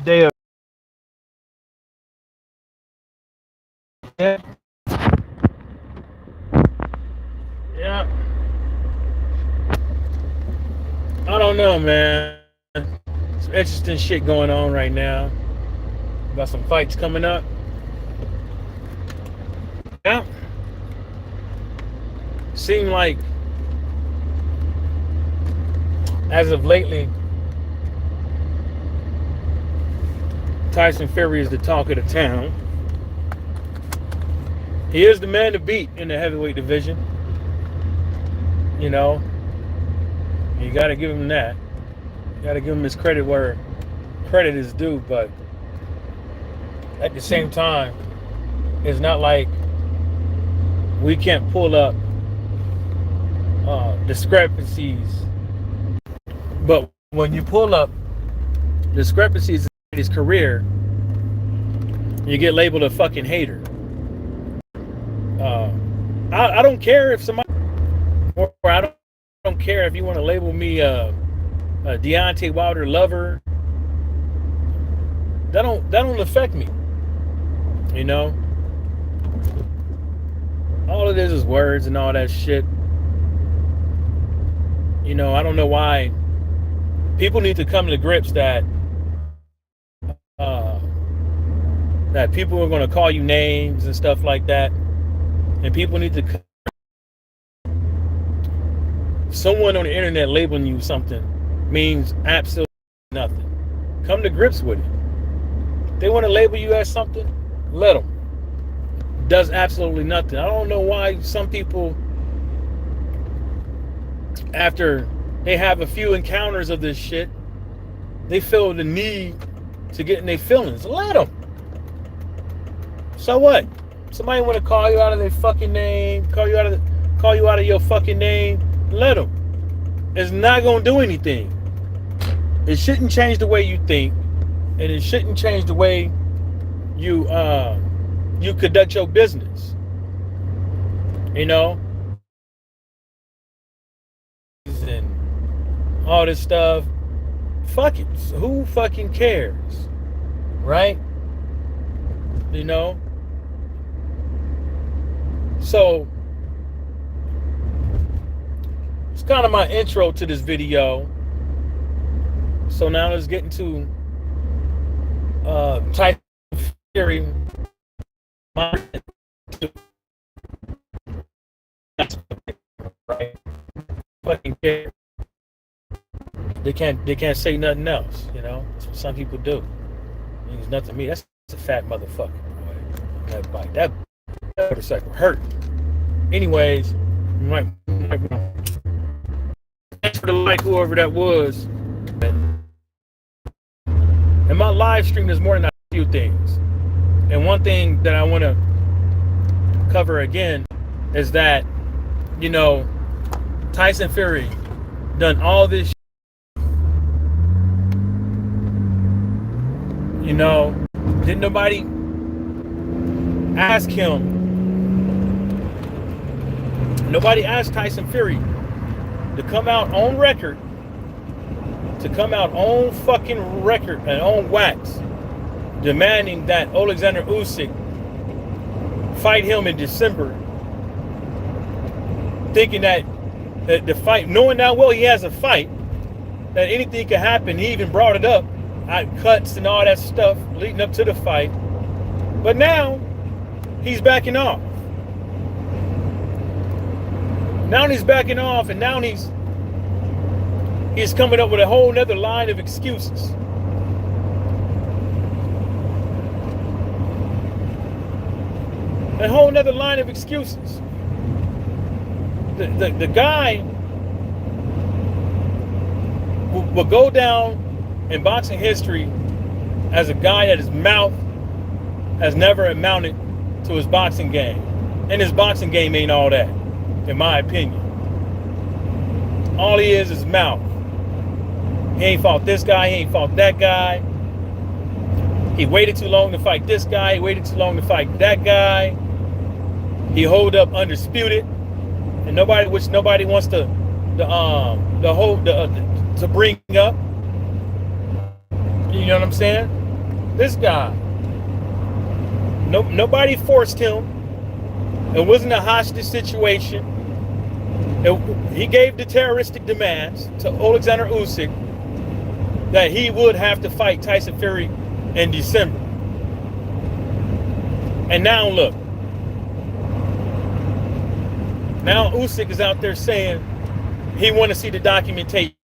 day of yeah, yeah. I don't know, man. Some interesting shit going on right now. Got some fights coming up. Yeah. Seem like as of lately, Tyson Fury is the talk of the town. He is the man to beat in the heavyweight division. You know, you got to give him that. You got to give him his credit where credit is due. But at the same time, it's not like we can't pull up discrepancies. But when you pull up discrepancies in his career, you get labeled a fucking hater. I don't care if somebody, or I don't care if you want to label me a Deontay Wilder lover. That don't affect me. You know, all it is words and all that shit. You know, I don't know why people need to come to grips uh, that people are going to call you names and stuff like that, and people need to. Someone on the internet labeling you something means absolutely nothing. Come to grips with it. If they want to label you as something, let them. Does absolutely nothing. I don't know why some people, after they have a few encounters of this shit, they feel the need to get in their feelings. Let them. So what? Somebody want to call you out of their fucking name, call you out of your fucking name. Let them. It's not gonna do anything. It shouldn't change the way you think, and it shouldn't change the way you conduct your business. You know, and all this stuff. Fuck it. Who fucking cares? Right? You know? So it's kind of my intro to this video. So now let's get into Tyson Fury. Right? Fucking care. They can't say nothing else, you know. That's what some people do. It means nothing to me. That's a fat motherfucker, boy. That bite. That motorcycle hurt. Anyways, thanks for the like, whoever that was. In my live stream, there's more than a few things. And one thing that I want to cover again is that, you know, Tyson Fury done all this. You know, didn't nobody ask him? Nobody asked Tyson Fury to come out on record, and on wax, demanding that Alexander Usyk fight him in December, thinking that the fight, knowing now well he has a fight, that anything could happen. He even brought it up, cuts and all that stuff leading up to the fight. But now he's backing off. Now he's backing off, and now he's coming up with a whole nother line of excuses. A whole nother line of excuses. The guy will go down in boxing history as a guy that his mouth has never amounted to his boxing game. And his boxing game ain't all that, in my opinion. All he is mouth. He ain't fought this guy, he ain't fought that guy. He waited too long to fight this guy, he waited too long to fight that guy. He hold up undisputed, and nobody wants to bring up. You know what I'm saying? This guy. Nobody forced him. It wasn't a hostage situation. He gave the terroristic demands to Alexander Usyk that he would have to fight Tyson Fury in December. And now look. Now Usyk is out there saying he want to see the documentation.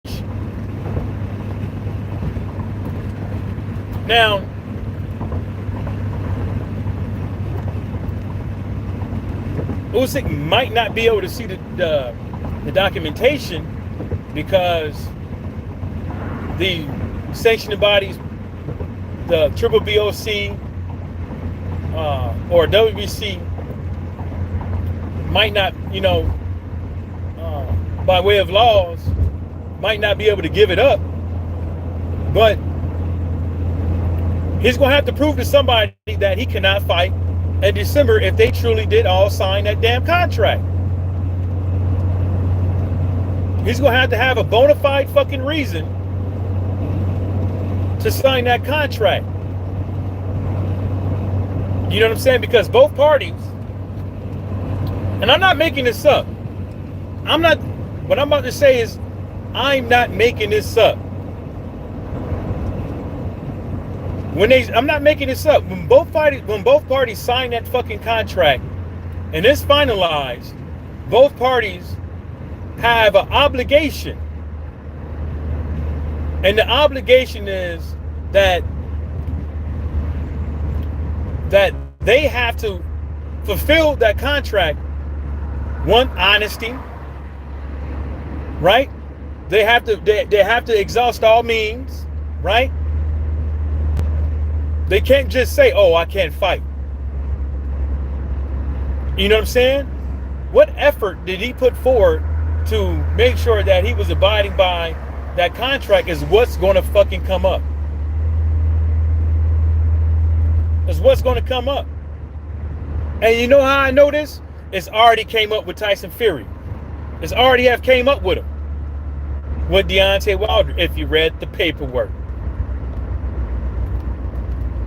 Now, Usyk might not be able to see the documentation because the sanctioning bodies, the Triple BOC or WBC, might not, by way of laws, might not be able to give it up. But he's going to have to prove to somebody that he cannot fight in December if they truly did all sign that damn contract. He's going to have a bona fide fucking reason to sign that contract. You know what I'm saying? Because both parties, and I'm not making this up. What I'm about to say is, I'm not making this up. I'm not making this up. When both parties sign that fucking contract and it's finalized, both parties have an obligation. And the obligation is that they have to fulfill that contract. One, honesty, right? They have to exhaust all means, right? They can't just say, "Oh, I can't fight." You know what I'm saying? What effort did he put forward to make sure that he was abiding by that contract is what's going to fucking come up. Is what's going to come up. And you know how I know this? It's already came up with Tyson Fury. It's already have came up with him. With Deontay Wilder, if you read the paperwork.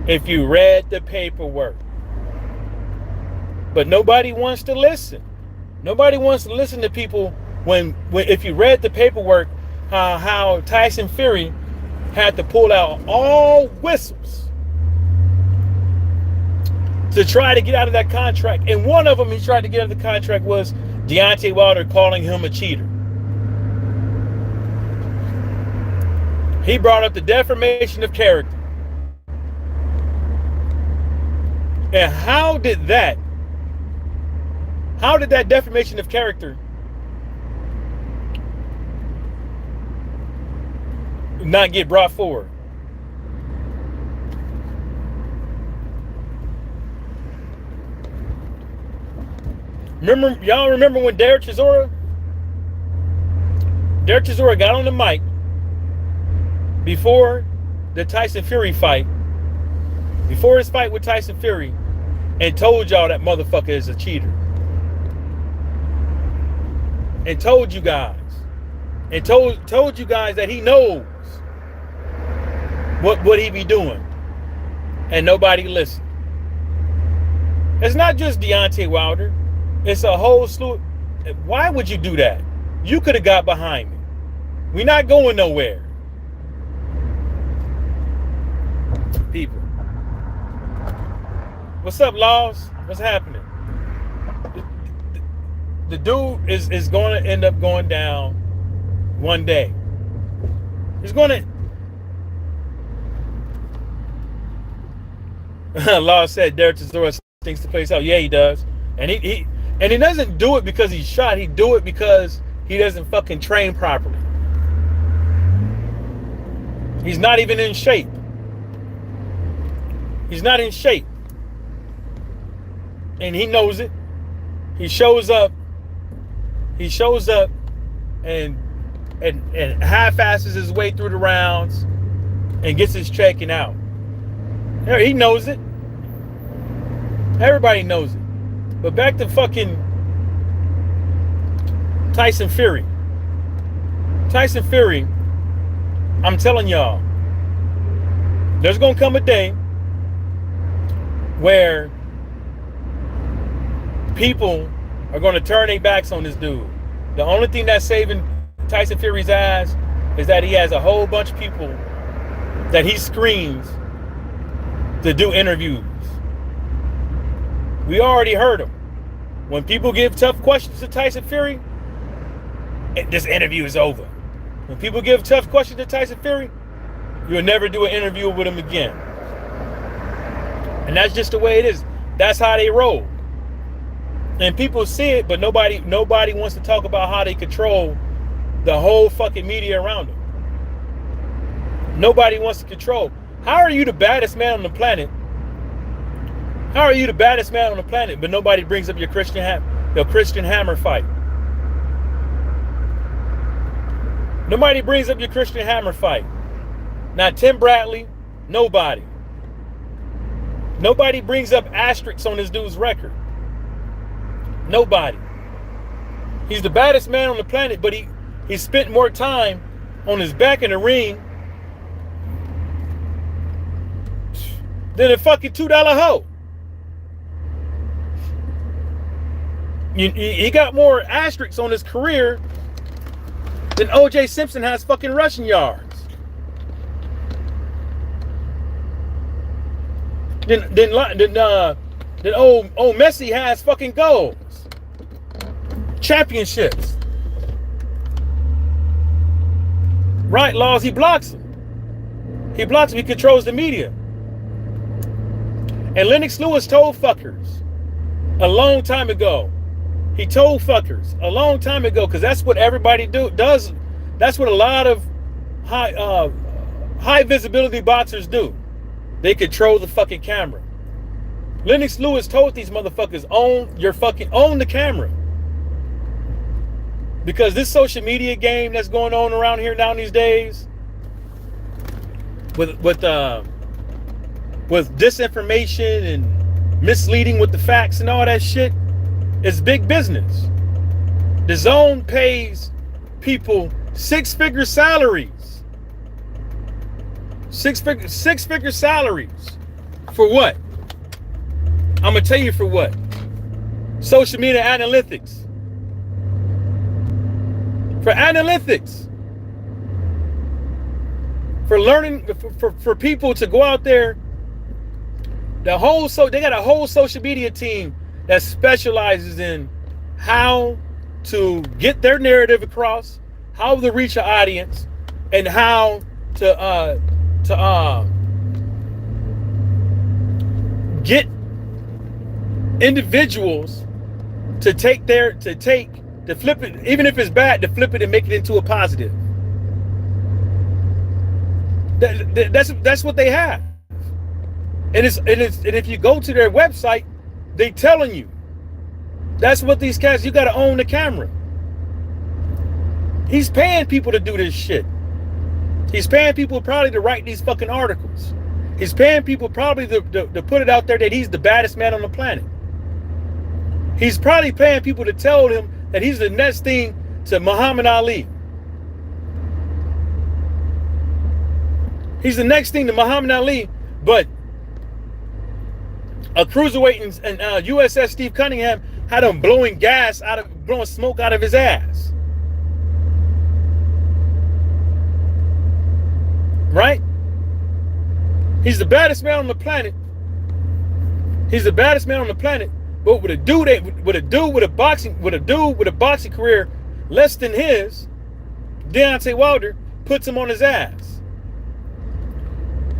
If you read the paperwork. But nobody wants to listen. Nobody wants to listen to people when if you read the paperwork, how Tyson Fury had to pull out all whistles to try to get out of that contract. And one of them he tried to get out of the contract was Deontay Wilder calling him a cheater. He brought up the defamation of character. And how did that defamation of character not get brought forward? Y'all remember when Derek Chisora got on the mic before the Tyson Fury fight, before his fight with Tyson Fury, and told y'all that motherfucker is a cheater. And told you guys. And told you guys that he knows what he be doing. And nobody listened. It's not just Deontay Wilder. It's a whole slew. Why would you do that? You could have got behind me. We're not going nowhere. People. What's up, Laws? What's happening? The dude is going to end up going down one day. He's going to... Law said Derek Chisora stinks the place out. Yeah, he does. And he doesn't do it because he's shot. He do it because he doesn't fucking train properly. He's not even in shape. He's not in shape. And he knows it. He shows up and half-asses his way through the rounds and gets his checking out. He knows it. Everybody knows it. But back to fucking Tyson Fury. Tyson Fury, I'm telling y'all, there's going to come a day where people are going to turn their backs on this dude. The only thing that's saving Tyson Fury's ass is that he has a whole bunch of people that he screens to do interviews. We already heard him. When people give tough questions to Tyson Fury, this interview is over. When people give tough questions to Tyson Fury, you'll never do an interview with him again. And that's just the way it is. That's how they roll. And people see it, but nobody wants to talk about how they control the whole fucking media around them. Nobody wants to control. How are you the baddest man on the planet? How are you the baddest man on the planet, but nobody brings up your Christian Hammer fight? Nobody brings up your Christian Hammer fight. Not Tim Bradley, nobody. Nobody brings up asterisks on this dude's record. Nobody. He's the baddest man on the planet, but he spent more time on his back in the ring than a fucking $2 hoe. He got more asterisks on his career than O.J. Simpson has fucking rushing yards. Then old Messi has fucking goals. Championships. Right, laws, he blocks him. He blocks him, he controls the media. And Lennox Lewis told fuckers a long time ago. He told fuckers a long time ago, because that's what everybody does. That's what a lot of high visibility boxers do. They control the fucking camera. Lennox Lewis told these motherfuckers, own the camera. Because this social media game that's going on around here now these days, with disinformation and misleading with the facts and all that shit, it's big business. The Zone pays people six-figure salaries. Six-figure salaries. For what? I'm going to tell you for what. Social media analytics. For analytics. For learning, for people to go out there. They got a whole social media team that specializes in how to get their narrative across, how to reach an audience, and how to get individuals to flip it, even if it's bad, to flip it and make it into a positive. That's what they have. And if you go to their website, they telling you. That's what these cats, you gotta own the camera. He's paying people to do this shit. He's paying people probably to write these fucking articles. He's paying people probably to put it out there that he's the baddest man on the planet. He's probably paying people to tell him that he's the next thing to Muhammad Ali. He's the next thing to Muhammad Ali, but a cruiserweight and USS Steve Cunningham had him blowing smoke out of his ass. Right? He's the baddest man on the planet. He's the baddest man on the planet. But with a dude with a boxing career less than his, Deontay Wilder puts him on his ass.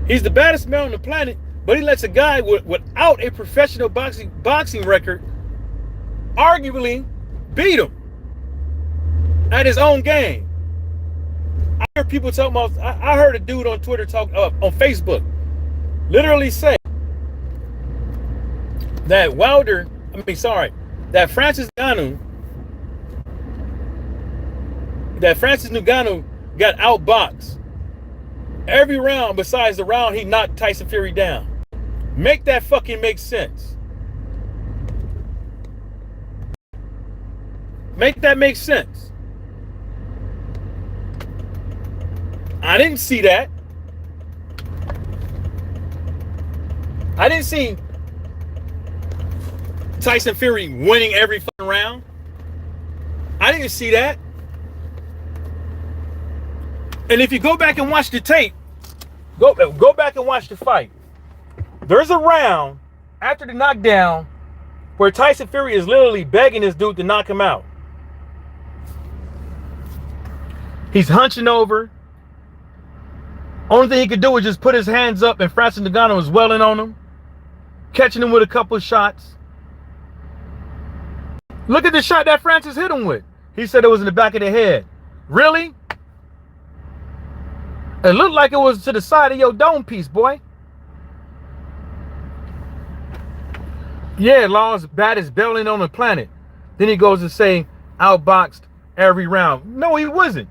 He's the baddest man on the planet, but he lets a guy without a professional boxing record arguably beat him at his own game. I heard people talking about. I heard a dude on Twitter on Facebook, literally say that Francis Ngannou got outboxed every round besides the round he knocked Tyson Fury down. Make that fucking make sense. Make that make sense. I didn't see that. I didn't see Tyson Fury winning every fucking round. I didn't see that. And if you go back and watch the tape, go back and watch the fight. There's a round after the knockdown where Tyson Fury is literally begging this dude to knock him out. He's hunching over. Only thing he could do is just put his hands up, and Francis Ngannou was welling on him, catching him with a couple of shots. Look at the shot that Francis hit him with. He said it was in the back of the head. Really? It looked like it was to the side of your dome piece, boy. Yeah, Law's baddest belling on the planet. Then he goes to say, outboxed every round. No, he wasn't.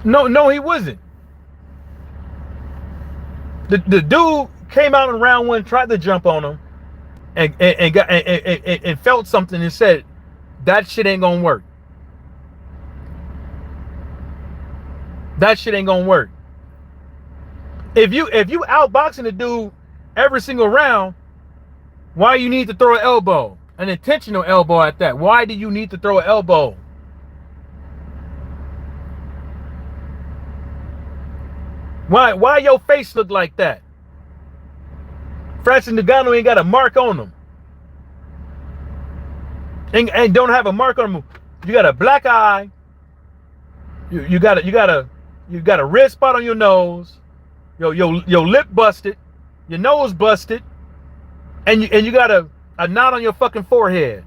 No, he wasn't. The dude came out in round one, tried to jump on him, and felt something and said, that shit ain't gonna work. That shit ain't gonna work. If you outboxing the dude every single round, why you need to throw an elbow? An intentional elbow at that. Why do you need to throw an elbow? Why your face look like that? Francis Ngannou ain't got a mark on him. And don't have a mark on him. You got a black eye. You got a red spot on your nose. Your lip busted. Your nose busted. And you got a knot on your fucking forehead.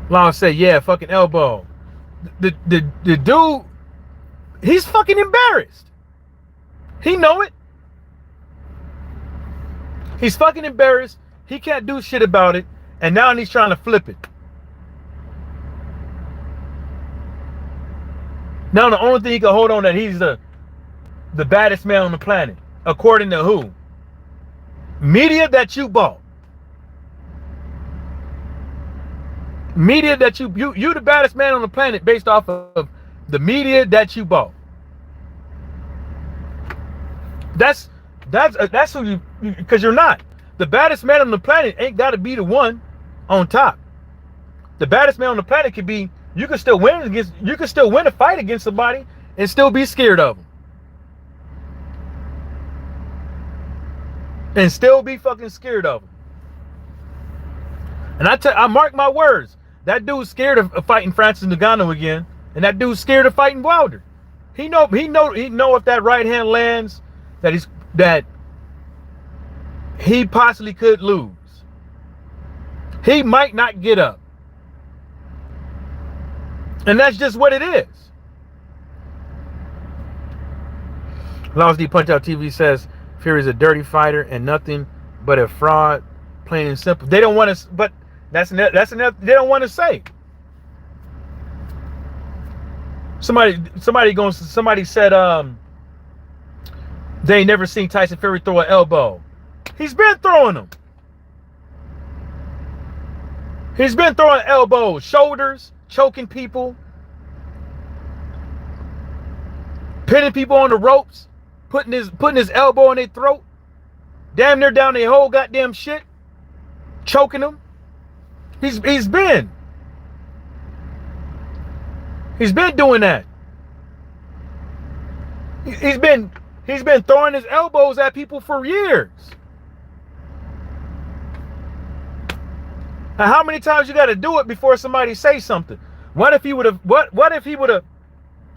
Long say, yeah, fucking elbow. The dude, he's fucking embarrassed. He know it. He's fucking embarrassed. He can't do shit about it. And now he's trying to flip it. Now the only thing he can hold on that he's the baddest man on the planet. According to who? Media that you bought. Media that you the baddest man on the planet based off of the media that you bought. That's who you, because you're not. The baddest man on the planet ain't got to be the one on top. The baddest man on the planet could be, you can still win a fight against somebody and still be scared of them. And still be fucking scared of him. And I mark my words. That dude's scared of fighting Francis Ngannou again, and that dude's scared of fighting Wilder. He know if that right hand lands, that he possibly could lose. He might not get up, and that's just what it is. Lost D Punch Out TV says Fury's a dirty fighter and nothing but a fraud, plain and simple. They don't want to, but that's enough. They don't want to say. Somebody said they ain't never seen Tyson Fury throw an elbow. He's been throwing them. He's been throwing elbows, shoulders, choking people, pinning people on the ropes, putting his elbow in their throat, damn near down their whole goddamn shit, choking them. He's been doing that. He's been throwing his elbows at people for years. Now, how many times you got to do it before somebody say something? What if he would have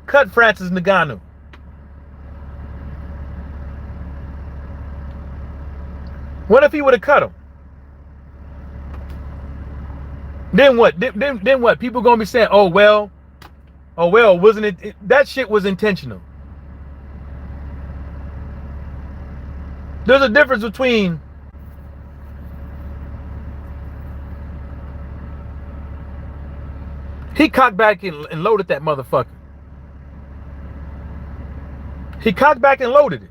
cut Francis Ngannou? What if he would have cut him? Then what? Then what? People gonna be saying, "Oh well, wasn't it? That shit was intentional." There's a difference between he cocked back and loaded that motherfucker. He cocked back and loaded it,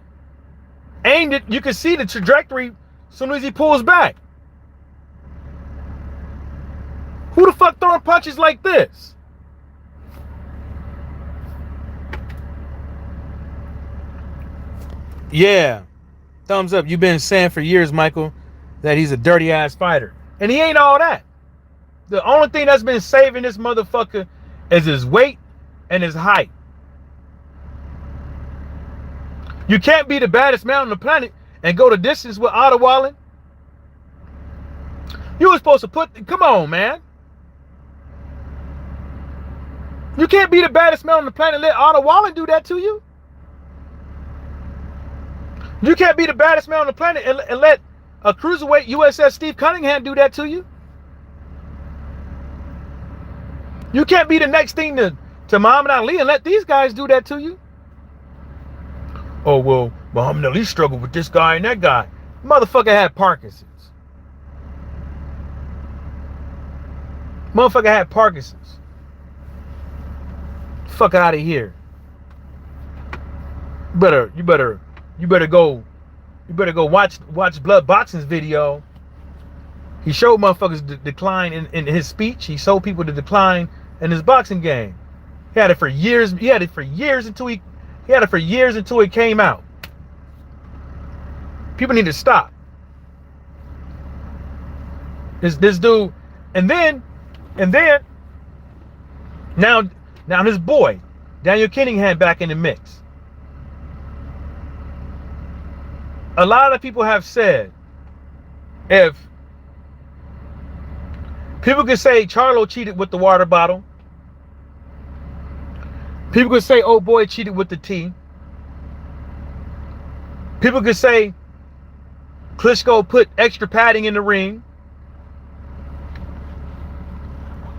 aimed it. You can see the trajectory as soon as he pulls back. Who the fuck throwing punches like this? Yeah. Thumbs up. You've been saying for years, Michael, that he's a dirty ass fighter. And he ain't all that. The only thing that's been saving this motherfucker is his weight and his height. You can't be the baddest man on the planet and go the distance with Otto Wallen. You were supposed to come on, man. You can't be the baddest man on the planet and let Otto Wallen do that to you. You can't be the baddest man on the planet and let a cruiserweight USS Steve Cunningham do that to you. You can't be the next thing to Muhammad Ali and let these guys do that to you. Oh, well, Muhammad Ali struggled with this guy and that guy. Motherfucker had Parkinson's. Motherfucker had Parkinson's. Fuck out of here. You better go watch Blood Boxing's video. He showed motherfuckers the decline in his speech. He showed people the decline in his boxing game. He had it for years. He had it for years until it came out. People need to stop. This dude, and then now his boy Daniel Cunningham back in the mix. A lot of people have said, if people could say Charlo cheated with the water bottle, people could say old boy cheated with the tea, people could say Klitschko put extra padding in the ring,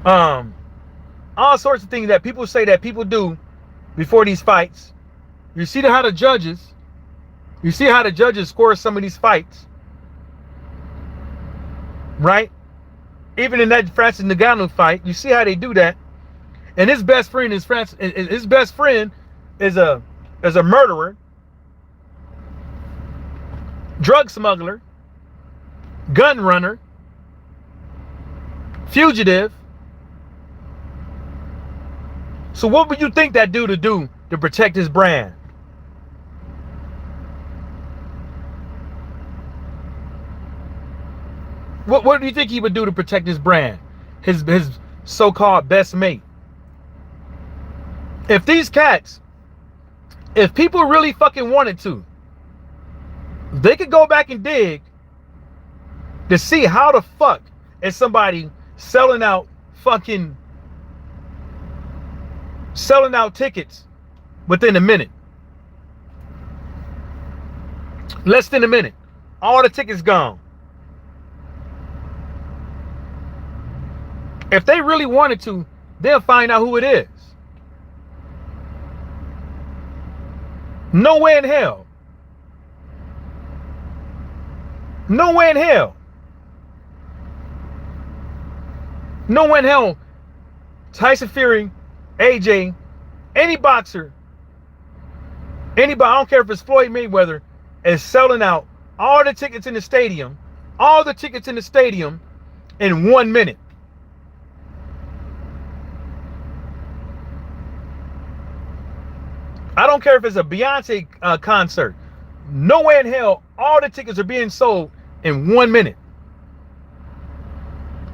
all sorts of things that people say that people do before these fights. You see how the judges score some of these fights, right? Even in that Francis Ngannou fight, you see how they do that. And his best friend is a murderer, drug smuggler, gun runner, fugitive. So what would you think that dude to do to protect his brand? What do you think he would do to protect his brand? His so-called best mate. If people really fucking wanted to, they could go back and dig to see how the fuck is somebody selling out tickets within a minute. Less than a minute. All the tickets gone. If they really wanted to, they'll find out who it is. No way in hell. No way in hell. No way in hell. Tyson Fury, AJ, any boxer, anybody, I don't care if it's Floyd Mayweather, is selling out all the tickets in the stadium, in 1 minute. I don't care if it's a Beyonce concert. No way in hell all the tickets are being sold in 1 minute.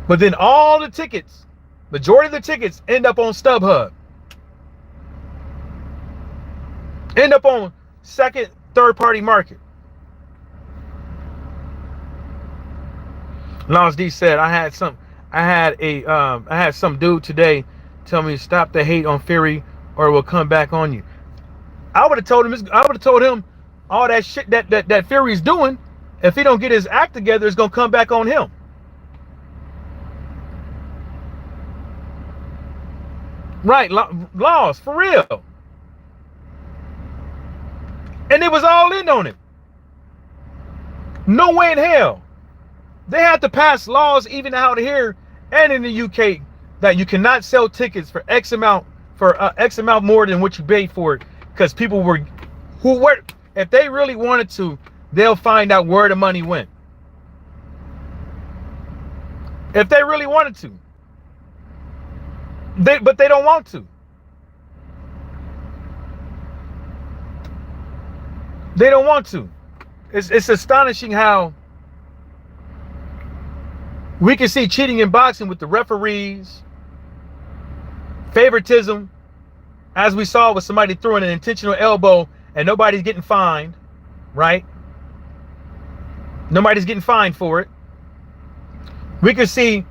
But then all the tickets, majority of the tickets end up on StubHub. End up on second, third party market. Lance D said, I had some dude today tell me stop the hate on Fury or it will come back on you. I would have told him all that shit that Fury's doing, if he don't get his act together, it's gonna come back on him. Right, laws, for real. And it was all in on it. No way in hell. They had to pass laws even out here and in the UK that you cannot sell tickets for X amount more than what you paid for it. Because people if they really wanted to, they'll find out where the money went. If they really wanted to. But they don't want to. They don't want to. It's astonishing how we can see cheating in boxing with the referees, favoritism, as we saw with somebody throwing an intentional elbow and nobody's getting fined, right? Nobody's getting fined for it. We can see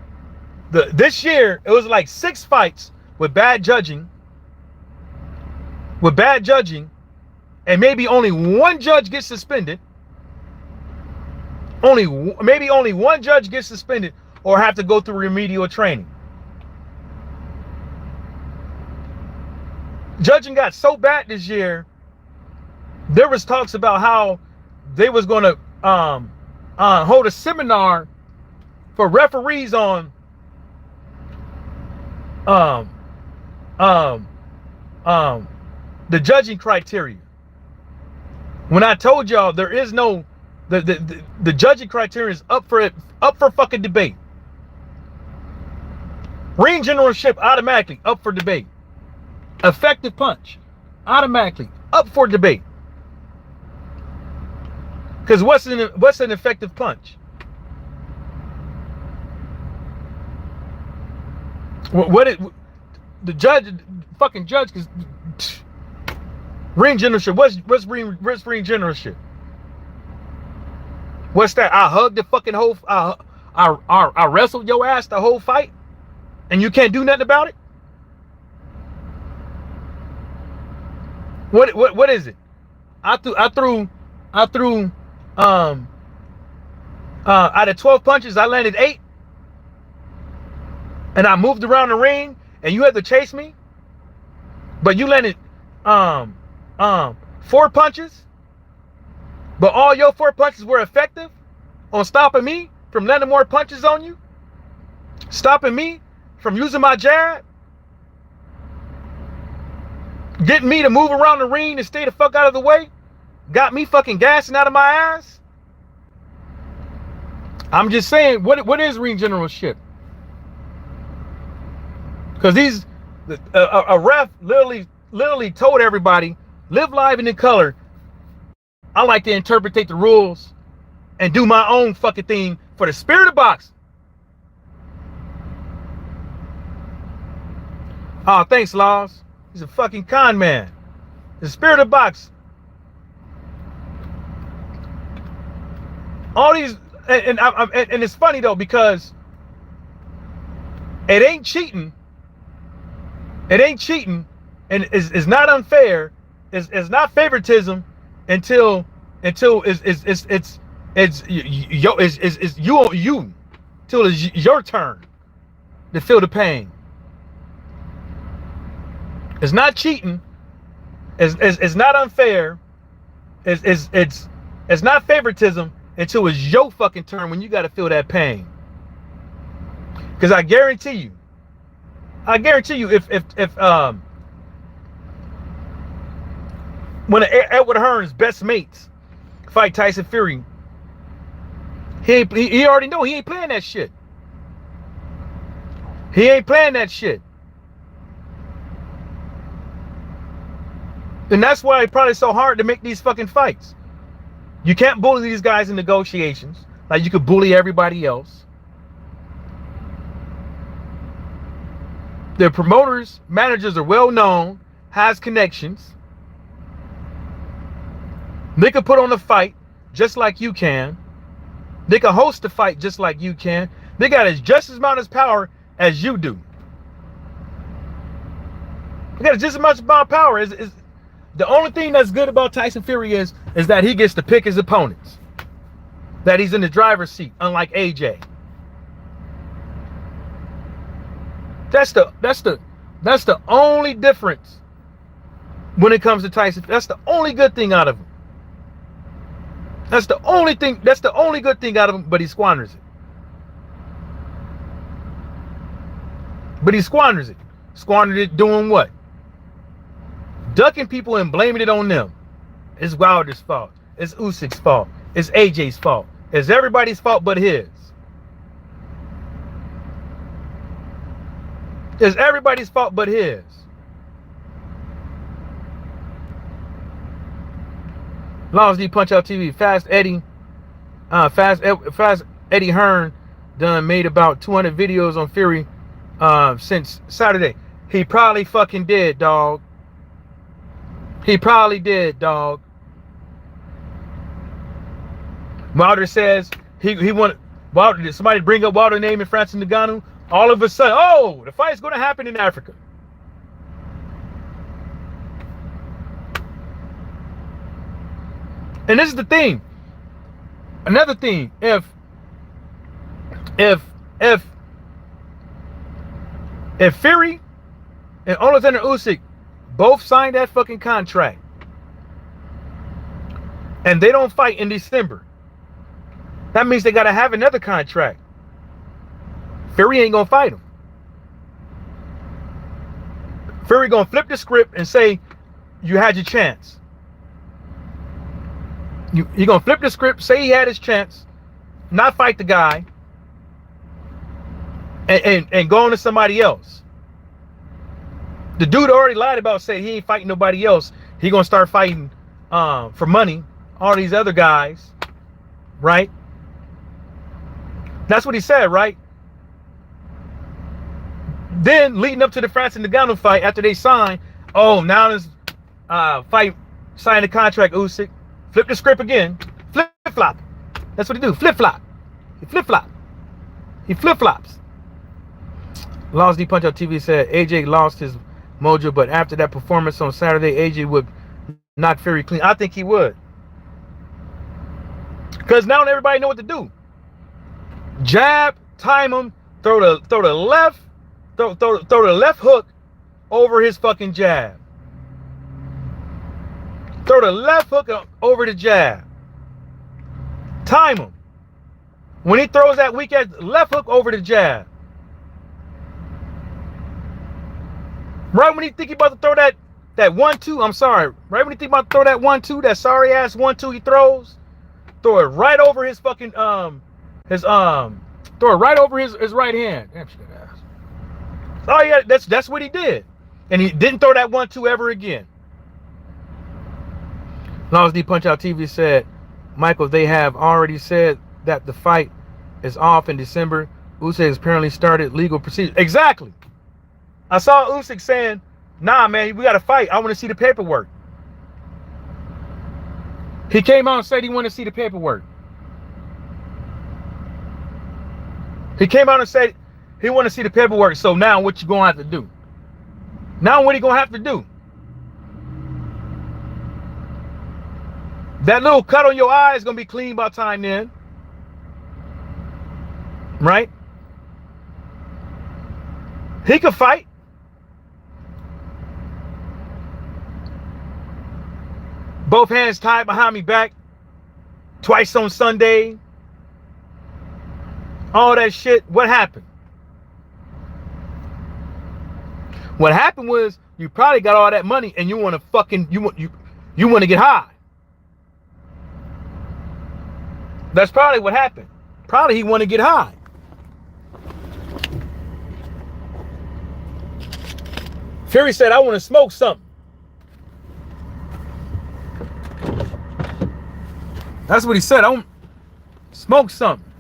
this year, it was like 6 fights with bad judging, and maybe only one judge gets suspended. Maybe only one judge gets suspended or have to go through remedial training. Judging got so bad this year, there was talks about how they was going to hold a seminar for referees on the judging criteria. When I told y'all there is no the judging criteria is up for fucking debate. Ring generalship automatically up for debate. Effective punch automatically up for debate. Because what's an effective punch? The judge, fucking judge, because ring generalship. What's ring generalship? What's that? I hugged the fucking whole. I wrestled your ass the whole fight, and you can't do nothing about it. What is it? I threw out of 12 punches, I landed 8, and I moved around the ring, and you had to chase me, but you landed 4 punches, but all your 4 punches were effective on stopping me from landing more punches on you, stopping me from using my jab, getting me to move around the ring and stay the fuck out of the way, got me fucking gassing out of my ass. I'm just saying, what is ring generalship? Because a ref literally told everybody, live live and in color. I like to interpret the rules and do my own fucking thing for the spirit of boxing. Oh, thanks, Laws. He's a fucking con man. The spirit of boxing. All these, and it's funny though, because it ain't cheating. It ain't cheating, and it's not unfair. It's not favoritism until it's you till it's your turn to feel the pain. It's not cheating. It's not unfair. It's not favoritism until it's your fucking turn when you got to feel that pain. Because I guarantee you, if when Edward Hearn's best mates fight Tyson Fury, he already know he ain't playing that shit. He ain't playing that shit. And that's why it's probably so hard to make these fucking fights. You can't bully these guys in negotiations like you could bully everybody else. Their promoters, managers are well known, has connections. They can put on a fight just like you can. They can host a fight just like you can. They got just as much power as you do. They got just as much amount of power as the only thing that's good about Tyson Fury is that he gets to pick his opponents. That he's in the driver's seat, unlike AJ. That's the only difference when it comes to Tyson. That's the only good thing out of him. That's the only good thing out of him, but he squanders it. Squandered it doing what? Ducking people and blaming it on them. It's Wilder's fault. It's Usyk's fault. It's AJ's fault. It's everybody's fault but his. It's everybody's fault but his. Laws D Punch Out TV. Fast Eddie Hearn done made about 200 videos on Fury since Saturday. He probably fucking did, dog. He probably did, dog. Wilder says he wanted Wilder. Did somebody bring up Wilder's name in Francis Ngannou? All of a sudden, oh, the fight's going to happen in Africa. And this is the thing. Another thing, if Fury and Alexander Usyk both signed that fucking contract and they don't fight in December, that means they got to have another contract. Fury ain't going to fight him. Fury going to flip the script and say, you had your chance. You're going to flip the script, say he had his chance, not fight the guy, and go on to somebody else. The dude already lied about saying he ain't fighting nobody else. He going to start fighting for money, all these other guys, right? That's what he said, right? Then, leading up to the Francis Ngannou fight, after they sign, oh, now this fight, sign the contract, Usyk. Flip the script again. Flip-flop. That's what he do. Flip-flop. He flip-flop. He flip-flops. Laws D Punch Out TV said AJ lost his mojo, but after that performance on Saturday, AJ would knock Fury clean. I think he would. Because now everybody know what to do. Jab, time him, throw the left hook over his fucking jab. Throw the left hook over the jab. Time him. When he throws that weak ass left hook over the jab. Right when he think he about to throw that 1-2, I'm sorry. Right when he think about to throw that 1-2, that sorry ass 1-2 he throws, throw it right over his fucking throw it right over his right hand. Damn shit ass. Oh yeah, that's what he did. And he didn't throw that 1-2 ever again. Laws D Punch Out TV said, Michael, they have already said that the fight is off in December. Usyk has apparently started legal procedure. Exactly. I saw Usyk saying, nah, man, we got to fight. I want to see the paperwork. He came out and said he wanted to see the paperwork. He came out and said he wanted to see the paperwork. So now what you going to have to do? Now what are you going to have to do? That little cut on your eye is going to be clean by the time then. Right? He could fight. Both hands tied behind me back. Twice on Sunday. All that shit. What happened? What happened was you probably got all that money and you want to fucking you want to get high. That's probably what happened. Probably he want to get high. Fury said, I want to smoke something. That's what he said. I want to smoke something.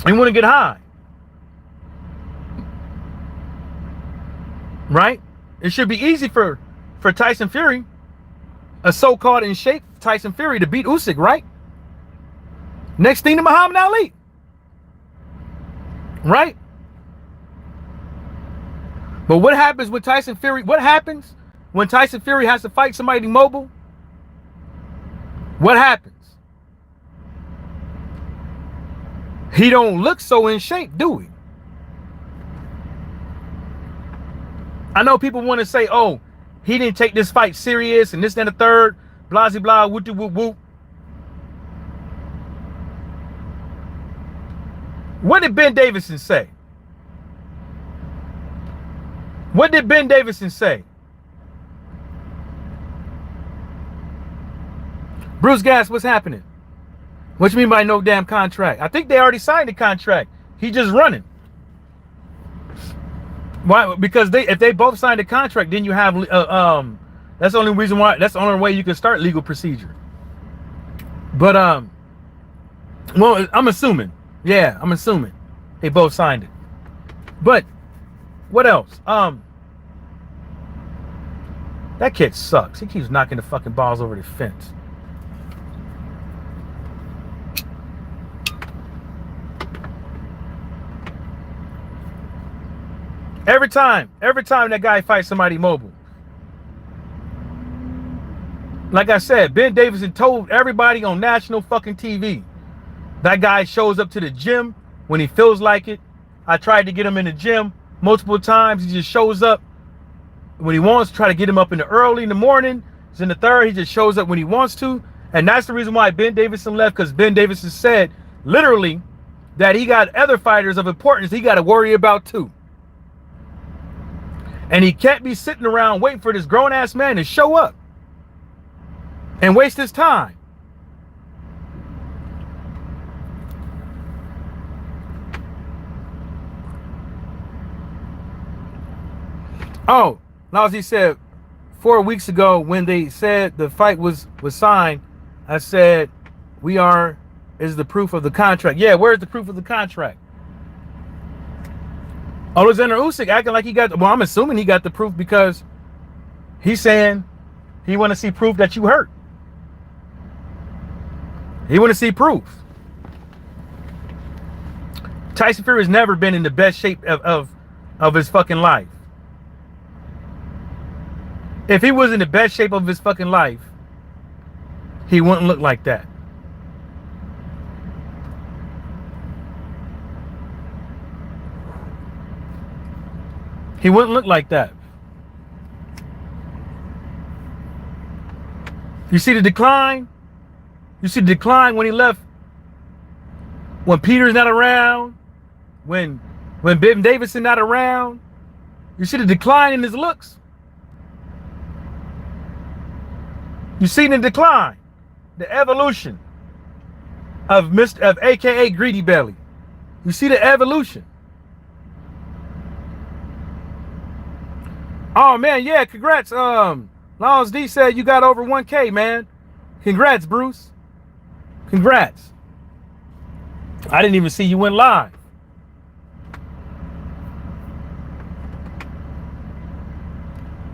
He want to get high. Right? It should be easy for Tyson Fury, a so-called in shape Tyson Fury, to beat Usyk, right? Next thing to Muhammad Ali. Right? But what happens when Tyson Fury, what happens when Tyson Fury has to fight somebody mobile? What happens? He don't look so in shape, do he? I know people want to say, oh, he didn't take this fight serious and this and the third, blah, blah, blah, whoop, whoop, whoop. What did Ben Davison say? What did Ben Davison say? Bruce Gas, what's happening? What you mean by no damn contract? I think they already signed the contract. He just running. Why? Because if they both signed the contract, then you have That's the only reason why. That's the only way you can start legal procedure. But well, I'm assuming. Yeah, I'm assuming they both signed it. But what else? That kid sucks. He keeps knocking the fucking balls over the fence. Every time that guy fights somebody mobile. Like I said, Ben Davison told everybody on national fucking TV, that guy shows up to the gym when he feels like it. I tried to get him in the gym multiple times. He just shows up when he wants. Try to get him up in the early in the morning. He's in the third. He just shows up when he wants to. And that's the reason why Ben Davison left, because Ben Davison said literally that he got other fighters of importance he got to worry about too. And he can't be sitting around waiting for this grown-ass man to show up and waste his time. Oh, now as he said 4 weeks ago when they said the fight was signed, I said, is the proof of the contract. Yeah, where's the proof of the contract? Alexander Usyk acting like he got, well, I'm assuming he got the proof because he's saying he want to see proof that you hurt. He want to see proof. Tyson Fury has never been in the best shape of his fucking life. If he was in the best shape of his fucking life, he wouldn't look like that. He wouldn't look like that. You see the decline? You see the decline when he left? When Peter's not around? When Ben Davison not around? You see the decline in his looks? You see the decline, the evolution of AKA Greedy Belly. You see the evolution. Oh man, yeah, congrats. Lawrence D said you got over 1K, man. Congrats, Bruce. Congrats. I didn't even see you went live.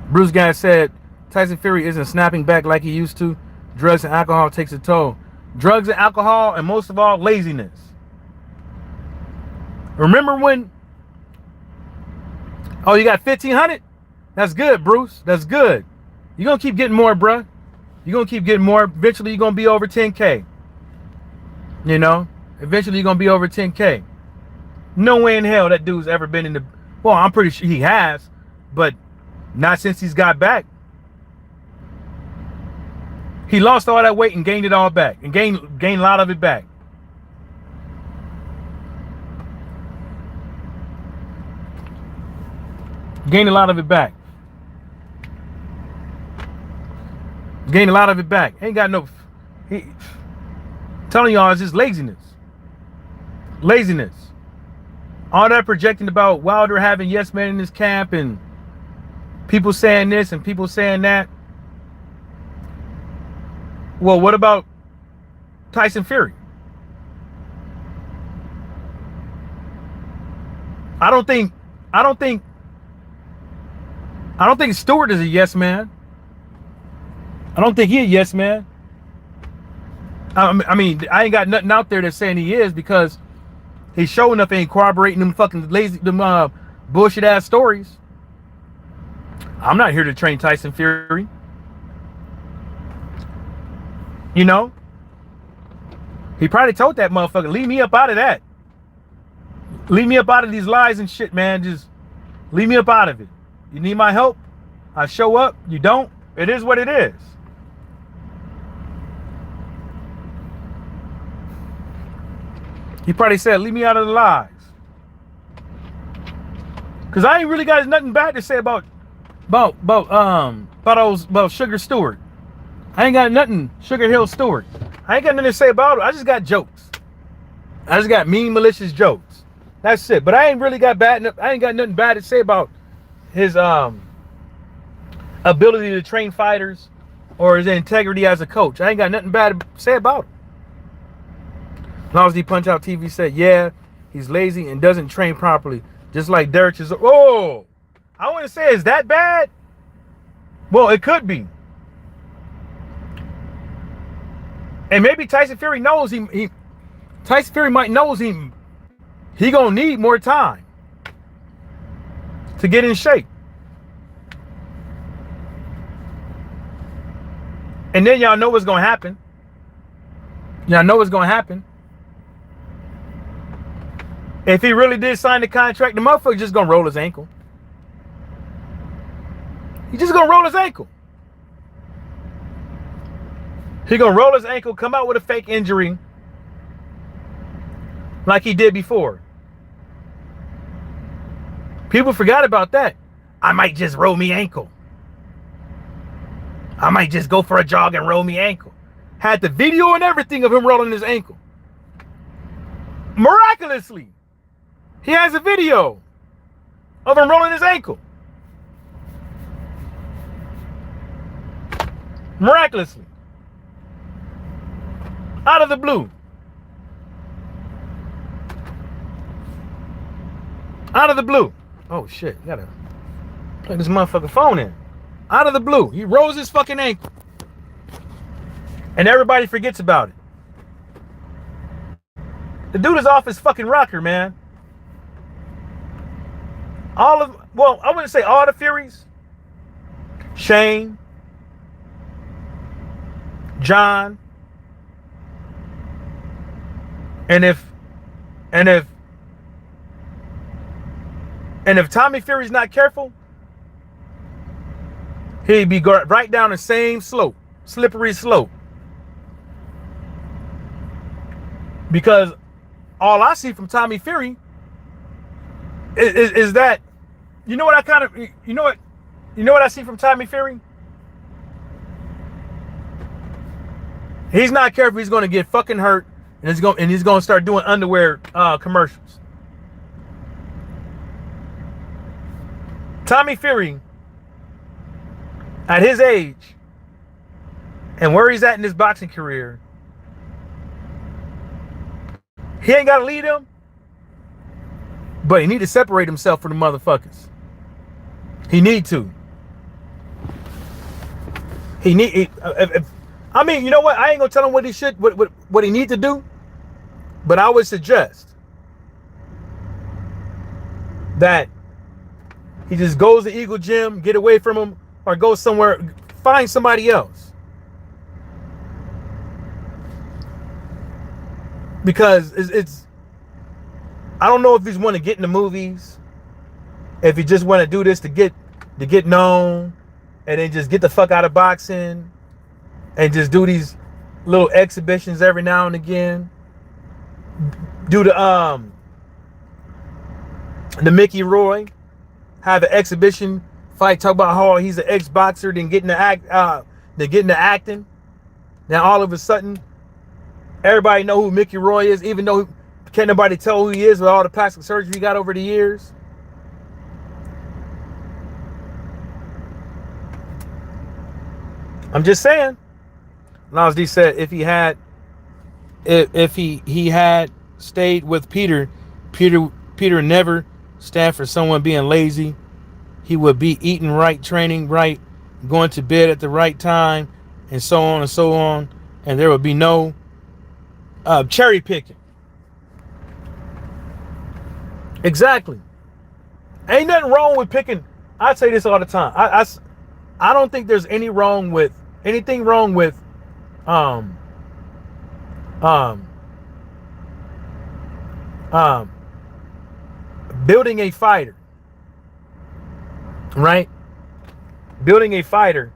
Bruce guy said Tyson Fury isn't snapping back like he used to. Drugs and alcohol takes a toll. Drugs and alcohol, and most of all, laziness. Remember when? Oh, you got 1,500? That's good, Bruce. That's good. You're going to keep getting more, bruh. You're going to keep getting more. Eventually, you're going to be over 10K. You know? Eventually, you're going to be over 10K. No way in hell that dude's ever been in the... Well, I'm pretty sure he has, but not since he's got back. He lost all that weight and gained it all back. And gained a lot of it back. Gained a lot of it back. Gained a lot of it back. Ain't got no... Telling y'all, it's just laziness. Laziness. All that projecting about Wilder having yes men in his camp and people saying this and people saying that. Well, what about Tyson Fury? I don't think Stewart is a yes man. I don't think he a yes man. I mean, I ain't got nothing out there that's saying he is, because he's showing up and corroborating them fucking lazy, bullshit ass stories. I'm not here to train Tyson Fury. You know? He probably told that motherfucker, leave me up out of that. Leave me up out of these lies and shit, man. Just leave me up out of it. You need my help? I show up. You don't? It is what it is. He probably said, leave me out of the lies. Cause I ain't really got nothing bad to say about Sugar Stewart. I ain't got nothing, Sugar Hill Stewart. I ain't got nothing to say about it. I just got jokes. I just got mean, malicious jokes. That's it. But I ain't really got I ain't got nothing bad to say about his ability to train fighters or his integrity as a coach. I ain't got nothing bad to say about him. Lousy Punch Out TV said, yeah, he's lazy and doesn't train properly, just like Derek is. Oh, I wouldn't say it's that bad. Well, it could be. And maybe Tyson Fury knows Tyson Fury might knows he gonna need more time to get in shape. And then y'all know what's gonna happen. Y'all know what's gonna happen. If he really did sign the contract, the motherfucker just gonna roll his ankle. He just gonna roll his ankle. He gonna roll his ankle, come out with a fake injury like he did before. People forgot about that. I might just roll me ankle. I might just go for a jog and roll me ankle. Had the video and everything of him rolling his ankle. Miraculously, he has a video of him rolling his ankle. Miraculously. Out of the blue. Out of the blue. Oh shit, gotta plug this motherfucking phone in. Out of the blue, he rolls his fucking ankle. And everybody forgets about it. The dude is off his fucking rocker, man. I wouldn't say all the Furies. Shane. John. And if Tommy Fury's not careful, he'd be going right down the same slope, slippery slope. Because all I see from Tommy Fury is that, you know what I see from Tommy Fury? He's not careful, he's gonna get fucking hurt, and he's gonna start doing underwear commercials. Tommy Fury, at his age and where he's at in his boxing career, he ain't got to lead them, but he need to separate himself from the motherfuckers. He need to. I mean, you know what? I ain't gonna tell him what he need to do, but I would suggest that he just goes to Eagle Gym, get away from him, or go somewhere, find somebody else. Because it's I don't know if he's want to get in the movies, if he just want to do this to get known, and then just get the fuck out of boxing, and just do these little exhibitions every now and again. Do the Mickey Roy, have an exhibition fight, talk about how he's an ex-boxer, then get into acting. Now all of a sudden, everybody know who Mickey Roy is, even though can't nobody tell who he is with all the plastic surgery he got over the years. I'm just saying. Lance D said if he had stayed with Peter never stand for someone being lazy. He would be eating right, training right, going to bed at the right time, and so on and so on. And there would be no cherry picking. Exactly. Ain't nothing wrong with picking. I say this all the time. I don't think there's anything wrong with building a fighter. Right? Building a fighter.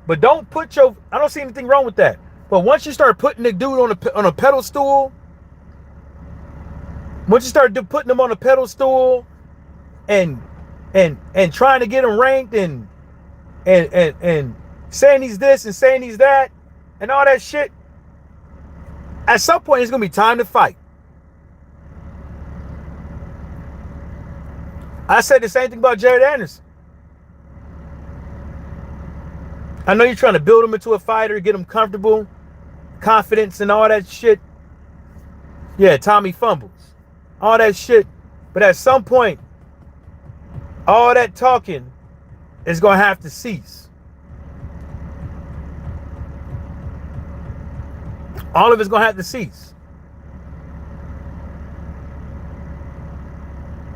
But don't put I don't see anything wrong with that. But once you start putting the dude on a pedestal, once you start putting him on a pedestal and trying to get him ranked and saying he's this and saying he's that and all that shit, at some point it's gonna be time to fight. I said the same thing about Jared Anderson. I know you're trying to build him into a fighter, get him comfortable, confidence and all that shit. Yeah, Tommy fumbles. All that shit. But at some point, all that talking is going to have to cease. All of it's going to have to cease.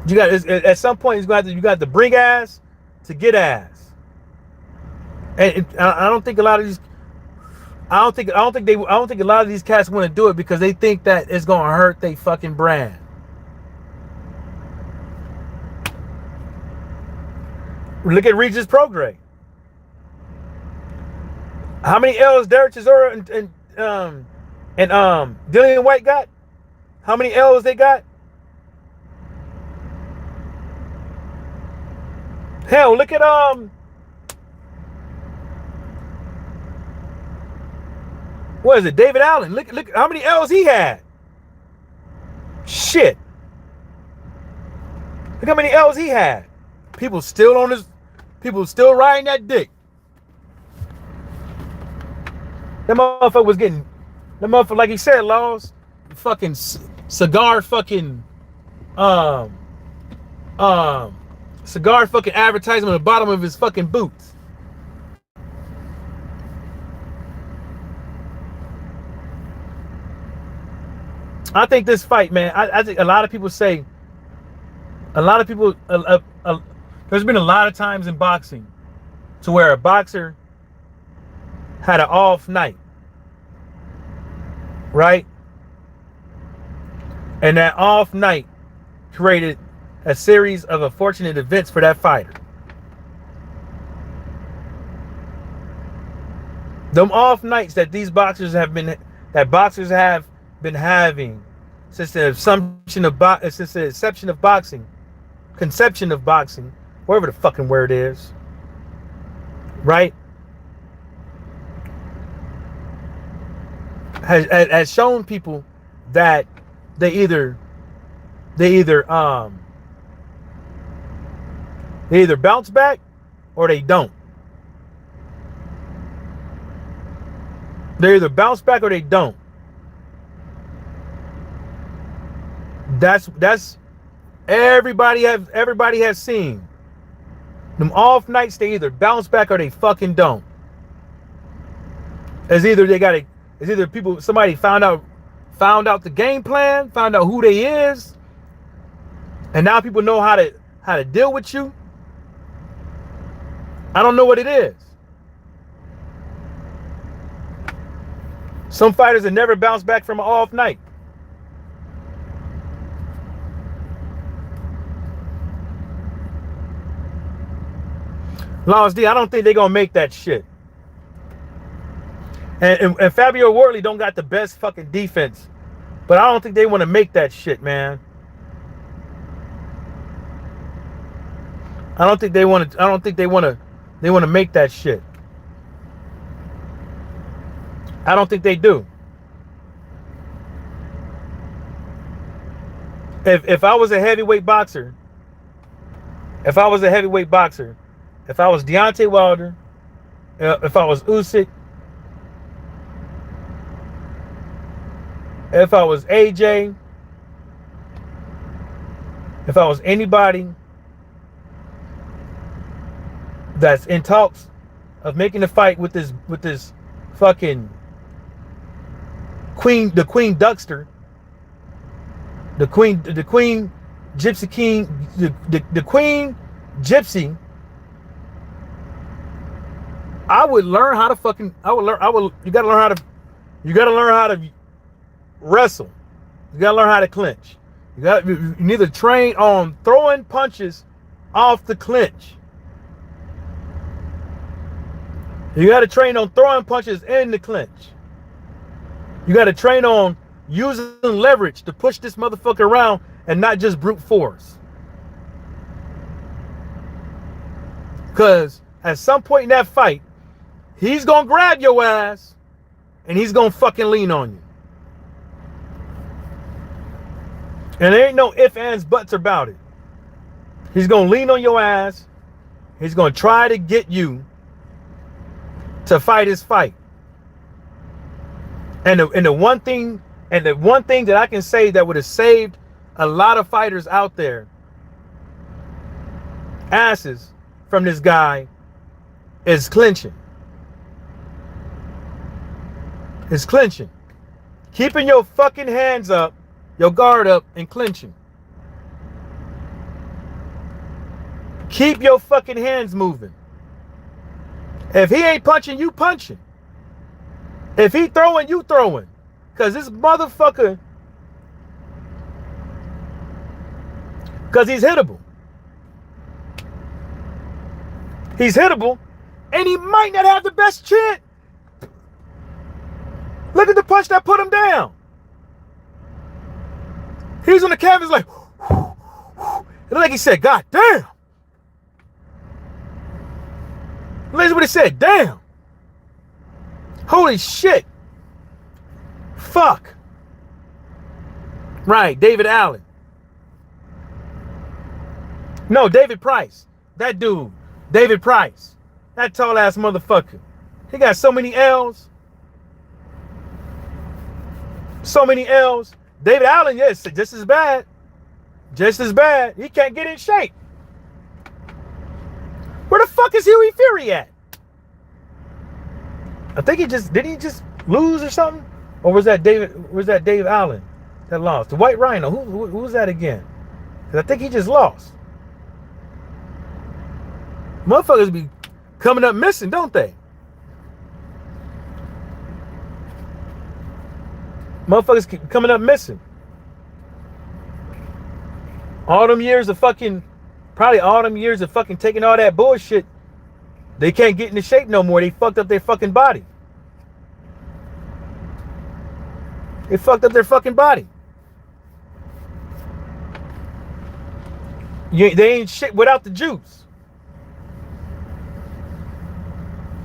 You got at some point you got to bring ass to get ass. And I don't think a lot of these I don't think a lot of these cats want to do it because they think that it's going to hurt their fucking brand. Look at Regis Prograis. How many L's Derek Chisora and Dillian White got? How many L's they got? Hell, look at what is it? David Allen. Look how many L's he had. Shit. Look how many L's he had. People still riding that dick. That motherfucker, like he said, Laws, fucking cigar fucking cigar fucking advertisement on the bottom of his fucking boots. I think this fight, man, I think a lot of people say, there's been a lot of times in boxing to where a boxer had an off night, right? And that off night created a series of unfortunate events for that fighter. Them off nights that boxers have been having since the conception of boxing, whatever the fucking word is, right? Has shown people that they either bounce back or they don't. They either bounce back or they don't. That's everybody has seen. Them off nights, they either bounce back or they fucking don't. Somebody found out the game plan, found out who they is, and now people know how to deal with you. I don't know what it is. Some fighters have never bounced back from an off night. Lawrence D, I don't think they're gonna make that shit. And Fabio Wortley don't got the best fucking defense, but I don't think they want to make that shit, man. I don't think they want to make that shit. I don't think they do. If I was a heavyweight boxer, if I was Deontay Wilder, if I was Usyk, if I was AJ, if I was anybody that's in talks of making a fight with this fucking the Queen Duckster, the Queen Gypsy King, the Queen Gypsy, you gotta learn how to wrestle. You gotta learn how to clinch. You need to train on throwing punches off the clinch. You gotta train on throwing punches in the clinch. You gotta train on using leverage to push this motherfucker around and not just brute force. Because at some point in that fight, he's gonna grab your ass and he's gonna fucking lean on you. And there ain't no ifs, ands, buts about it. He's gonna lean on your ass. He's gonna try to get you to fight his fight. And the one thing that I can say that would have saved a lot of fighters out there asses from this guy is clinching. It's clinching. Keeping your fucking hands up, your guard up, and clinching. Keep your fucking hands moving. If he ain't punching, you punching. If he throwing, you throwing. Because this motherfucker, because he's hittable. He's hittable, and he might not have the best chin. Look at the punch that put him down. He's on the canvas like, it like he said, God damn. Listen what he said, damn. Holy shit. Fuck. Right, David Allen. No, David Price. That dude, David Price. That tall ass motherfucker. He got so many L's. So many L's. David Allen, yes, just as bad. Just as bad. He can't get in shape. Where the fuck is Huey Fury at? I think did he just lose or something? Or was that Dave Allen that lost? The White Rhino. Who was that again? Because I think he just lost. Motherfuckers be coming up missing, don't they? Motherfuckers keep coming up missing. All them years of fucking, probably all them years of fucking taking all that bullshit, they can't get into shape no more. They fucked up their fucking body. They fucked up their fucking body. They ain't shit without the juice.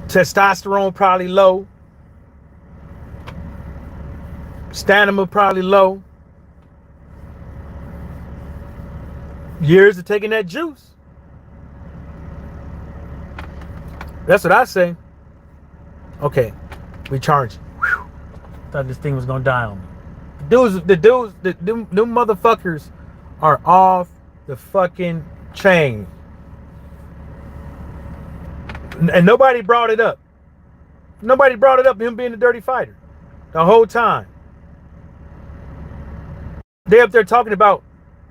Testosterone probably low. Stamina probably low. Years of taking that juice. That's what I say. Okay, we charge. Thought this thing was gonna die on me. Them motherfuckers are off the fucking chain. And nobody brought it up. Nobody brought it up, him being a dirty fighter. The whole time. They up there talking about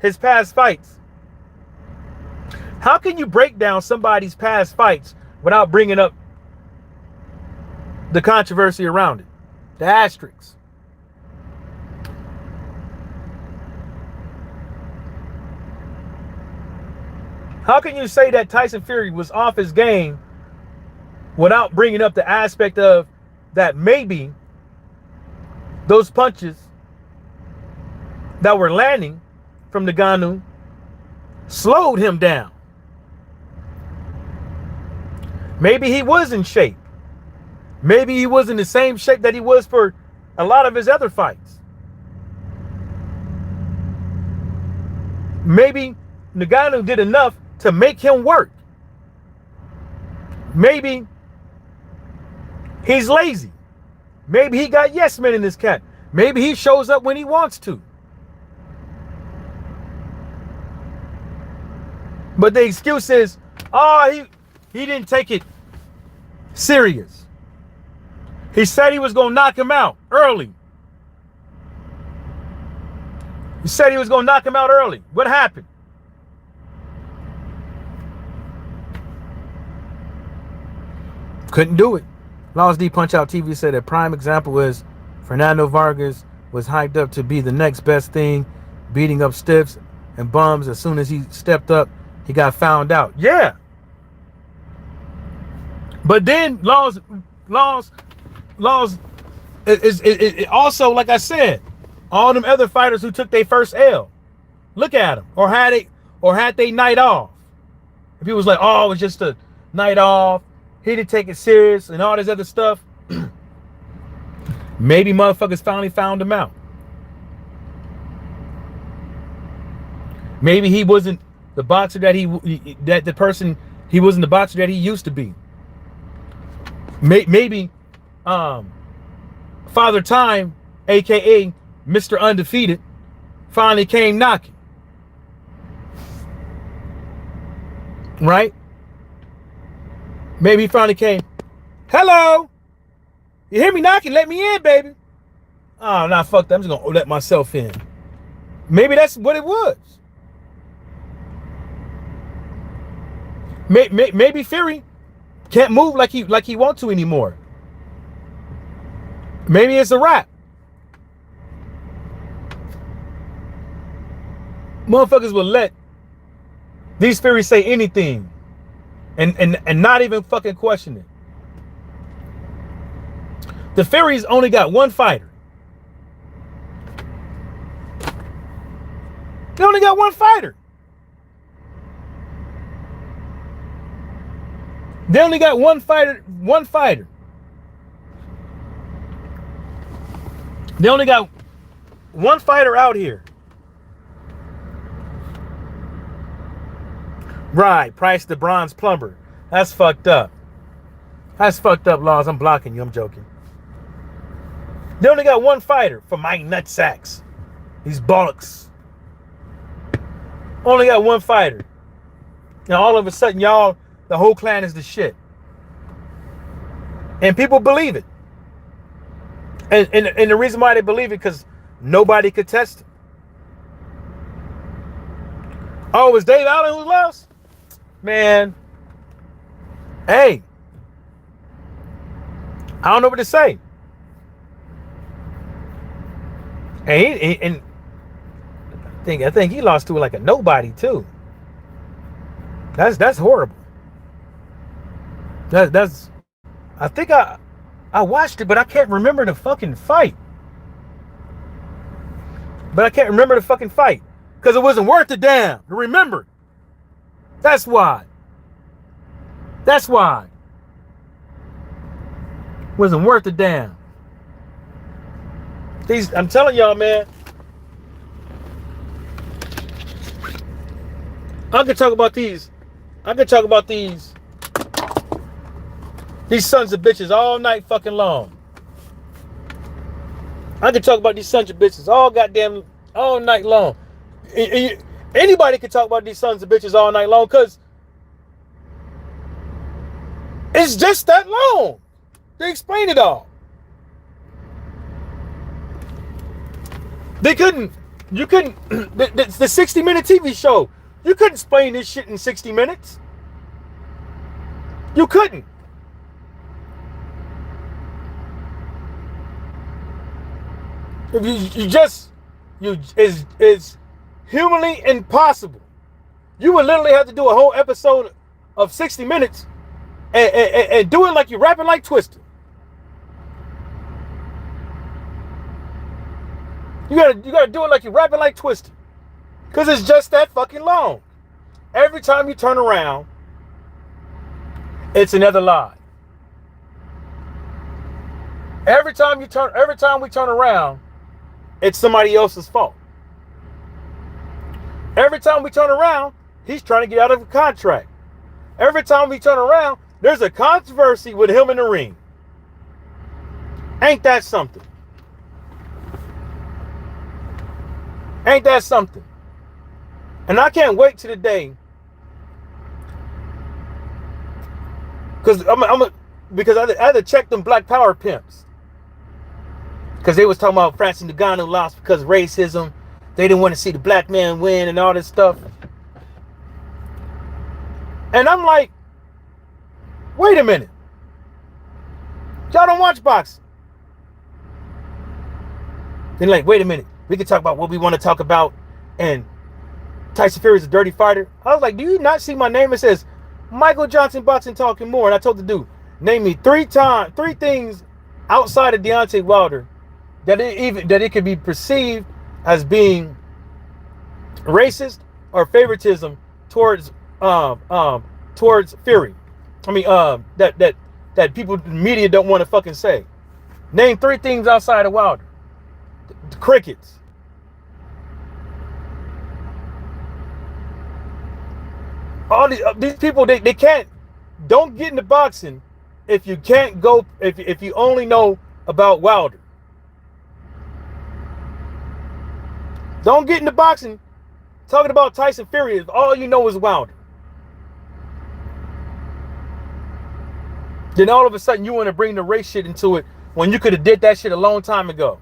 his past fights. How can you break down somebody's past fights without bringing up the controversy around it? The asterisks. How can you say that Tyson Fury was off his game without bringing up the aspect of that maybe those punches that were landing from Ngannou slowed him down? Maybe he was in shape. Maybe he was in the same shape that he was for a lot of his other fights. Maybe Ngannou did enough to make him work. Maybe he's lazy. Maybe he got yes men in his cat. Maybe he shows up when he wants to. But the excuse is, oh, he didn't take it serious. He said he was going to knock him out early. He said he was going to knock him out early. What happened? Couldn't do it. Laws D Punch Out TV said a prime example is Fernando Vargas was hyped up to be the next best thing, beating up stiffs and bums. As soon as he stepped up, he got found out. Yeah. But then Laws it also, like I said, all them other fighters who took their first L, look at them, or had they night off. If he was like, oh, it was just a night off, he didn't take it serious and all this other stuff, maybe motherfuckers finally found him out. Maybe he wasn't the boxer that he wasn't the boxer that he used to be. Maybe Father Time, aka Mr. Undefeated, finally came knocking. Right? Maybe he finally came. Hello? You hear me knocking? Let me in, baby. Oh, nah, fuck that. I'm just gonna let myself in. Maybe that's what it was. Maybe Fury can't move like he wants to anymore. Maybe it's a wrap. Motherfuckers will let these Furies say anything and not even fucking question it. The Furies only got one fighter. They only got one fighter. They only got one fighter. They only got one fighter out here. Right, Price the Bronze Plumber. That's fucked up. That's fucked up, Laws. I'm blocking you. I'm joking. They only got one fighter for my nutsacks. These bollocks. Only got one fighter. Now all of a sudden, y'all, the whole clan is the shit. And people believe it. And the reason why they believe it, because nobody could test it. Oh, it was Dave Allen who lost? Man. Hey. I don't know what to say. And I think he lost to like a nobody too. That's horrible. That's I think I watched it, but I can't remember the fucking fight. Because it wasn't worth the damn to remember. That's why. Wasn't worth the damn. I'm telling y'all, man. I could talk about these sons of bitches all night fucking long. I could talk about these sons of bitches all night long. Anybody can talk about these sons of bitches all night long because it's just that long. They explain it all. You couldn't, the 60-minute TV show, you couldn't explain this shit in 60 minutes. You couldn't. It's humanly impossible. You would literally have to do a whole episode of 60 minutes and do it like you're rapping like Twister. You gotta do it like you're rapping like Twister. Because it's just that fucking long. Every time you turn around, it's another lie. Every time we turn around, it's somebody else's fault. Every time we turn around, he's trying to get out of a contract. Every time we turn around, there's a controversy with him in the ring. Ain't that something? Ain't that something? And I can't wait to the day, because I had to check them Black Power pimps, because they was talking about Francis Ngannou lost because of racism. They didn't want to see the black man win and all this stuff. And I'm like, wait a minute. Y'all don't watch boxing. Then like, wait a minute. We can talk about what we want to talk about. And Tyson Fury is a dirty fighter. I was like, do you not see my name? It says Michael Johnson Boxing Talking More. And I told the dude, name me three things outside of Deontay Wilder that it could be perceived as being racist or favoritism towards Fury. I mean, that people, the media don't want to fucking say. Name three things outside of Wilder. The crickets. All these people, they can't, don't get into boxing if you can't go, if you only know about Wilder, don't get into boxing talking about Tyson Fury if all you know is Wilder. Then all of a sudden you want to bring the race shit into it when you could have did that shit a long time ago.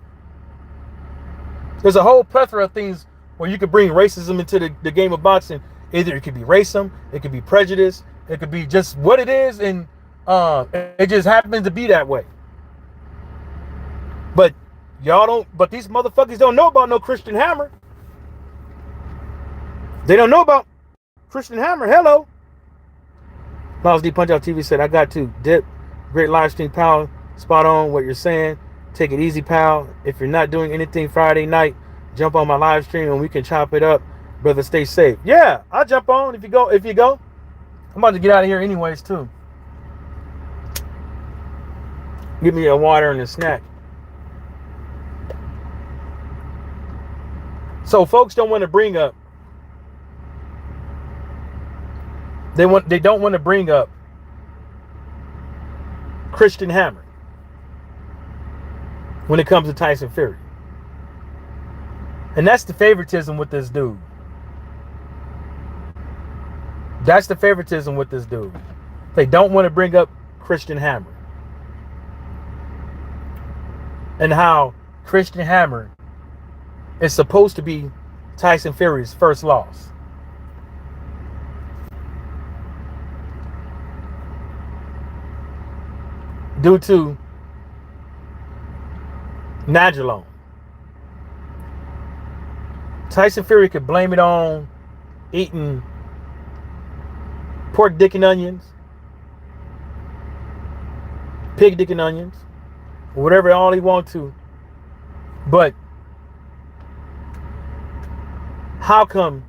There's a whole plethora of things where you could bring racism into the game of boxing. Either it could be racism, it could be prejudice, it could be just what it is, and it just happens to be that way. But y'all don't, but these motherfuckers don't know about no Christian Hammer. They don't know about Christian Hammer. Hello. Miles D Punch Out TV said, I got to dip. Great live stream, pal. Spot on what you're saying. Take it easy, pal. If you're not doing anything Friday night, jump on my live stream and we can chop it up. Brother, stay safe. Yeah, I'll jump on if you go. I'm about to get out of here anyways, too. Give me a water and a snack. So folks don't want to bring up. They don't want to bring up Christian Hammer when it comes to Tyson Fury. And that's the favoritism with this dude. That's the favoritism with this dude. They don't want to bring up Christian Hammer. And how Christian Hammer is supposed to be Tyson Fury's first loss. Due to Nagilone. Tyson Fury could blame it on eating pork dick and onions, pig dick and onions, whatever all he wants to. But how come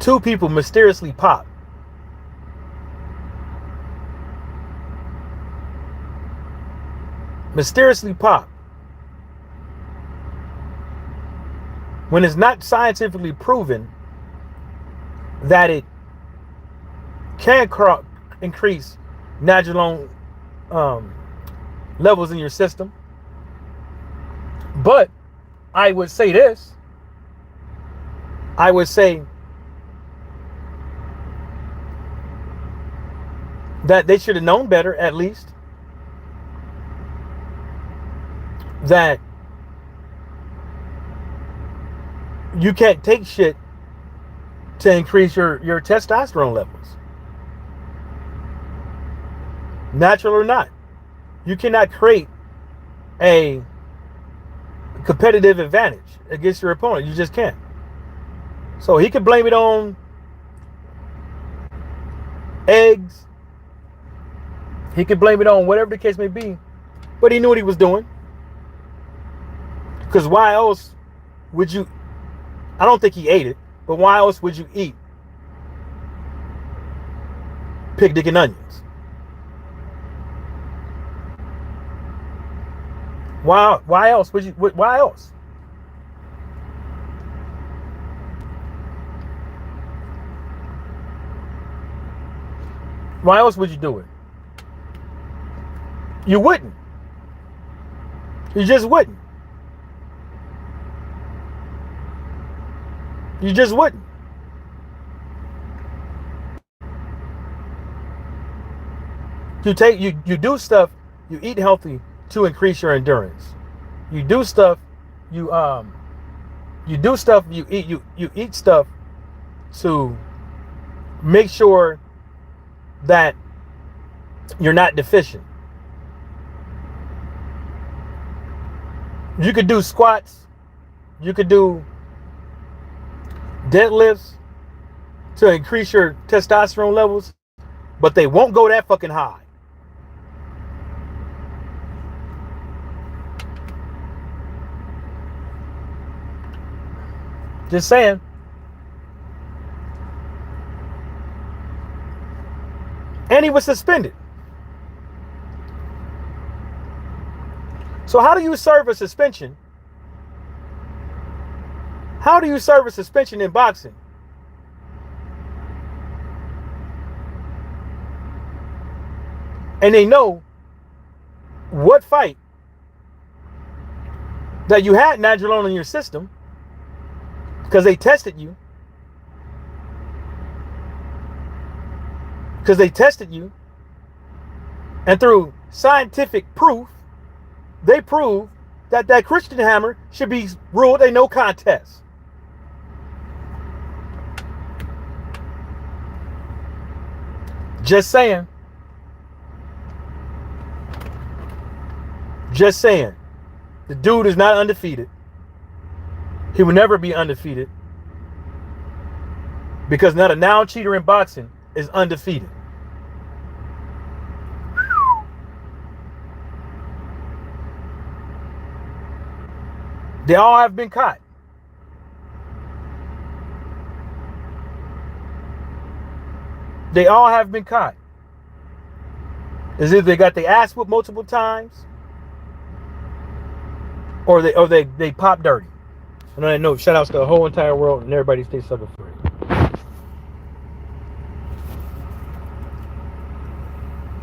two people mysteriously pop? Mysteriously pop when it's not scientifically proven that it can increase Nagilone levels in your system. But I would say this. I would say that they should have known better, at least. That you can't take shit to increase your testosterone levels. Natural or not. You cannot create a competitive advantage against your opponent. You just can't. So he could blame it on eggs. He could blame it on whatever the case may be. But he knew what he was doing. Because why else would you, I don't think he ate it, but why else would you eat pig dick and onions? Why else would you, why else? Why else would you do it? You wouldn't. You just wouldn't. You just wouldn't. You do stuff, you eat healthy to increase your endurance. You do stuff, you eat stuff to make sure that you're not deficient. You could do squats, you could do deadlifts to increase your testosterone levels, but they won't go that fucking high. Just saying. And he was suspended. So how do you serve a suspension? How do you serve a suspension in boxing And they know what fight that you had nandrolone in your system because they tested you. Because they tested you. And through scientific proof, they proved that that Christian Hammer should be ruled a no contest. Just saying. Just saying. The dude is not undefeated. He will never be undefeated. Because not a now cheater in boxing is undefeated. They all have been caught. They all have been caught. Is either they got their ass whooped multiple times, or they pop dirty. And on that note, shout outs to the whole entire world and everybody stay sucker free.